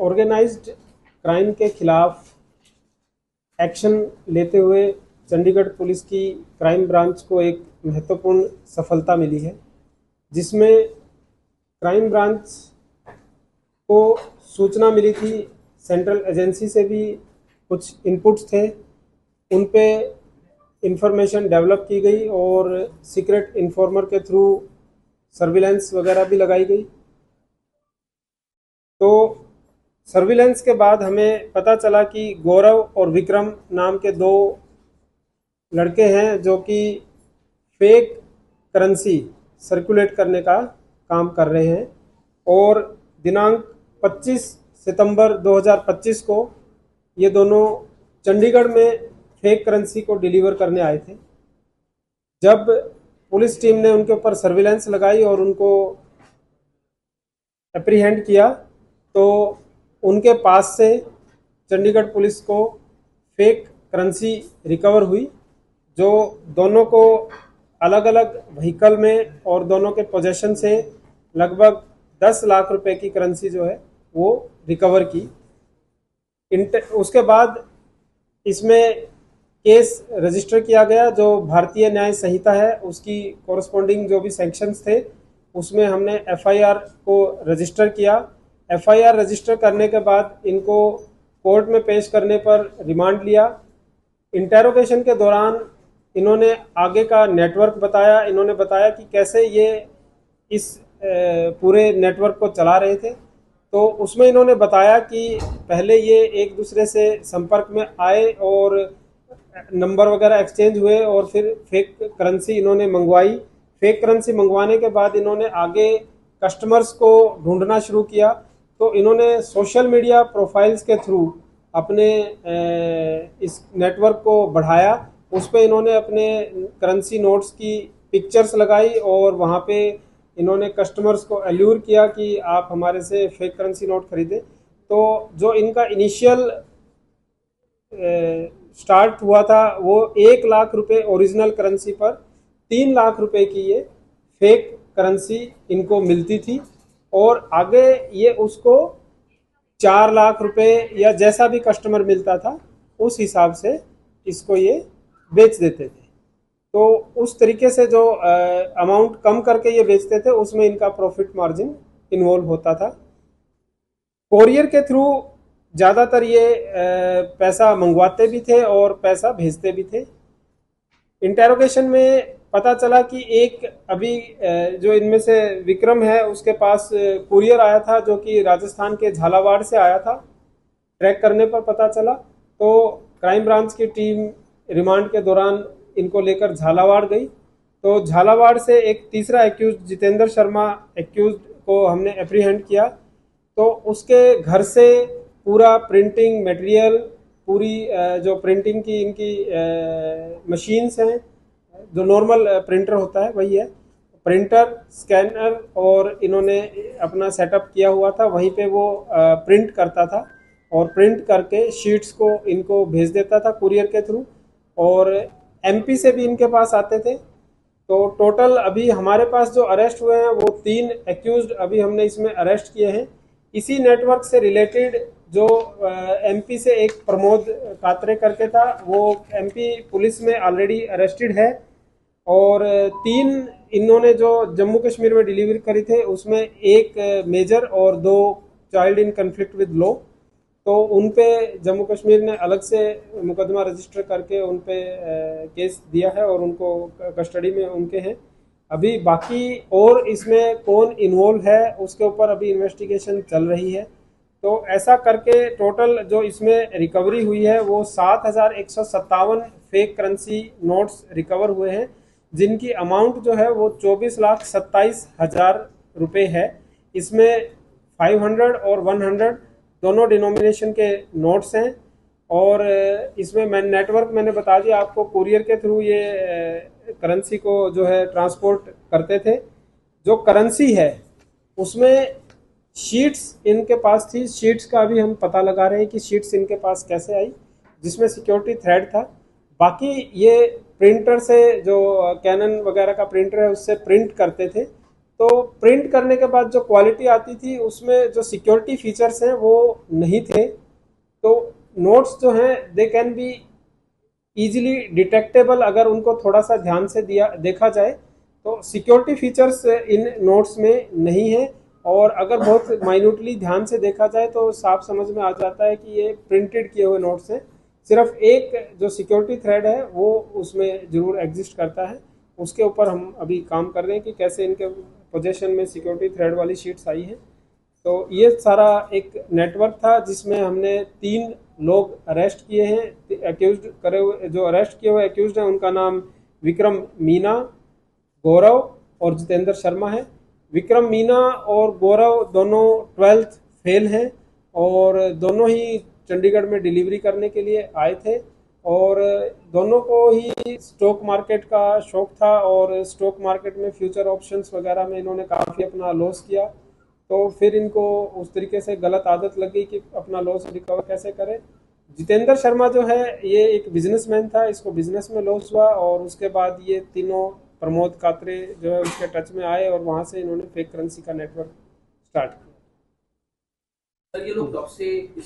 Organised crime के खिलाफ action लेते हुए चंडीगढ़ पुलिस की क्राइम ब्रांच को एक महत्वपूर्ण सफलता मिली है, जिसमें क्राइम ब्रांच को सूचना मिली थी, सेंट्रल एजेंसी से भी कुछ इनपुट्स थे, उन पे इंफॉर्मेशन डेवलप की गई और सीक्रेट इन्फॉर्मर के थ्रू सर्विलेंस वगैरह भी लगाई गई। तो सर्विलेंस के बाद हमें पता चला कि गौरव और विक्रम नाम के दो लड़के हैं जो कि फेक करेंसी सर्कुलेट करने का काम कर रहे हैं, और दिनांक 25 सितंबर 2025 को ये दोनों चंडीगढ़ में फेक करेंसी को डिलीवर करने आए थे। जब पुलिस टीम ने उनके ऊपर सर्विलेंस लगाई और उनको एप्रीहेंड किया तो उनके पास से चंडीगढ़ पुलिस को फेक करेंसी रिकवर हुई, जो दोनों को अलग अलग व्हीकल में और दोनों के पोजेशन से लगभग 10 लाख रुपए की करेंसी जो है वो रिकवर की। उसके बाद इसमें केस रजिस्टर किया गया, जो भारतीय न्याय संहिता है उसकी कोरस्पॉन्डिंग जो भी सैंक्शंस थे उसमें हमने एफआईआर को रजिस्टर किया। एफआईआर रजिस्टर करने के बाद इनको कोर्ट में पेश करने पर रिमांड लिया। इंटेरोगेशन के दौरान इन्होंने आगे का नेटवर्क बताया, इन्होंने बताया कि कैसे ये इस पूरे नेटवर्क को चला रहे थे। तो उसमें इन्होंने बताया कि पहले ये एक दूसरे से संपर्क में आए और नंबर वगैरह एक्सचेंज हुए और फिर फेक करेंसी इन्होंने मंगवाई। फेक करेंसी मंगवाने के बाद इन्होंने आगे कस्टमर्स को ढूंढना शुरू किया। तो इन्होंने सोशल मीडिया प्रोफाइल्स के थ्रू अपने इस नेटवर्क को बढ़ाया। उस पर इन्होंने अपने करेंसी नोट्स की पिक्चर्स लगाई और वहाँ पे इन्होंने कस्टमर्स को अल्यूर किया कि आप हमारे से फेक करेंसी नोट खरीदें। तो जो इनका इनिशियल स्टार्ट हुआ था वो 1 लाख रुपए ओरिजिनल करेंसी पर 3 लाख रुपए की ये फेक करेंसी इनको मिलती थी, और आगे ये उसको 4 लाख रुपए या जैसा भी कस्टमर मिलता था उस हिसाब से इसको ये बेच देते थे। तो उस तरीके से जो अमाउंट कम करके ये बेचते थे उसमें इनका प्रॉफिट मार्जिन इन्वॉल्व होता था। कोरियर के थ्रू ज़्यादातर ये पैसा मंगवाते भी थे और पैसा भेजते भी थे। इंटेरोगेशन में पता चला कि एक अभी जो इनमें से विक्रम है उसके पास कुरियर आया था जो कि राजस्थान के झालावाड़ से आया था। ट्रैक करने पर पता चला तो क्राइम ब्रांच की टीम रिमांड के दौरान इनको लेकर झालावाड़ गई। तो झालावाड़ से एक तीसरा एक्यूज जितेंद्र शर्मा एक्यूज को हमने एप्रीहेंड किया। तो उसके घर से पूरा प्रिंटिंग मटेरियल, पूरी जो प्रिंटिंग की इनकी मशीन्स हैं, जो नॉर्मल प्रिंटर होता है वही है, प्रिंटर, स्कैनर, और इन्होंने अपना सेटअप किया हुआ था। वहीं पे वो प्रिंट करता था और प्रिंट करके शीट्स को इनको भेज देता था कुरियर के थ्रू, और एमपी से भी इनके पास आते थे। तो टोटल अभी हमारे पास जो अरेस्ट हुए हैं वो 3 एक्यूज्ड अभी हमने इसमें अरेस्ट किए हैं। इसी नेटवर्क से रिलेटेड जो एमपी से एक प्रमोद कात्रे करके था वो एमपी पुलिस में ऑलरेडी अरेस्टेड है, और 3 इन्होंने जो जम्मू कश्मीर में डिलीवरी करी थे उसमें एक मेजर और 2 child in conflict with law. तो उन पे जम्मू कश्मीर ने अलग से मुकदमा रजिस्टर करके उन पे केस दिया है और उनको कस्टडी में उनके हैं। अभी बाकी और इसमें कौन इन्वॉल्व है उसके ऊपर अभी इन्वेस्टिगेशन चल रही है। तो ऐसा करके टोटल जो इसमें रिकवरी हुई है वो 7,157 फेक करेंसी नोट्स रिकवर हुए हैं, जिनकी अमाउंट जो है वो 24,27,000 रुपये है। इसमें 500 और 100 दोनों डिनोमिनेशन के नोट्स हैं, और इसमें मैं नेटवर्क मैंने बता दिया आपको, कुरियर के थ्रू ये करेंसी को जो है ट्रांसपोर्ट करते थे। जो करेंसी है उसमें शीट्स इनके पास थी, शीट्स का भी हम पता लगा रहे हैं कि शीट्स इनके पास कैसे आई, जिसमें सिक्योरिटी थ्रेड था। बाकी ये प्रिंटर से, जो कैनन वगैरह का प्रिंटर है उससे प्रिंट करते थे, तो प्रिंट करने के बाद जो क्वालिटी आती थी उसमें जो सिक्योरिटी फीचर्स हैं वो नहीं थे। तो नोट्स जो हैं they can be easily detectable अगर उनको थोड़ा सा ध्यान से दिया देखा जाए। तो सिक्योरिटी फीचर्स इन नोट्स में नहीं है, और अगर बहुत माइन्यूटली ध्यान से देखा जाए तो साफ समझ में आ जाता है कि ये प्रिंटेड किए हुए नोट्स हैं। सिर्फ एक जो सिक्योरिटी थ्रेड है वो उसमें जरूर एग्जिस्ट करता है। उसके ऊपर हम अभी काम कर रहे हैं कि कैसे इनके पोजेशन में सिक्योरिटी थ्रेड वाली शीट्स आई हैं। तो ये सारा एक नेटवर्क था जिसमें हमने 3 लोग अरेस्ट किए हैं। अक्यूज करे हुए जो अरेस्ट किए हुए अक्यूज हैं उनका नाम विक्रम मीना, गौरव और जितेंद्र शर्मा है। विक्रम मीना और गौरव दोनों 12th फेल हैं और दोनों ही चंडीगढ़ में डिलीवरी करने के लिए आए थे, और दोनों को ही स्टॉक मार्केट का शौक था और स्टॉक मार्केट में फ्यूचर ऑप्शंस वगैरह में इन्होंने काफ़ी अपना लॉस किया। तो फिर इनको उस तरीके से गलत आदत लग गई कि अपना लॉस रिकवर कैसे करें। जितेंद्र शर्मा जो है ये एक बिजनेसमैन था, इसको बिजनेस में लॉस हुआ और उसके बाद ये तीनों प्रमोद कात्रे जो है उसके टच में आए और वहां से इन्होंने फेक करेंसी का नेटवर्क स्टार्ट किया। सर ये लोग कब से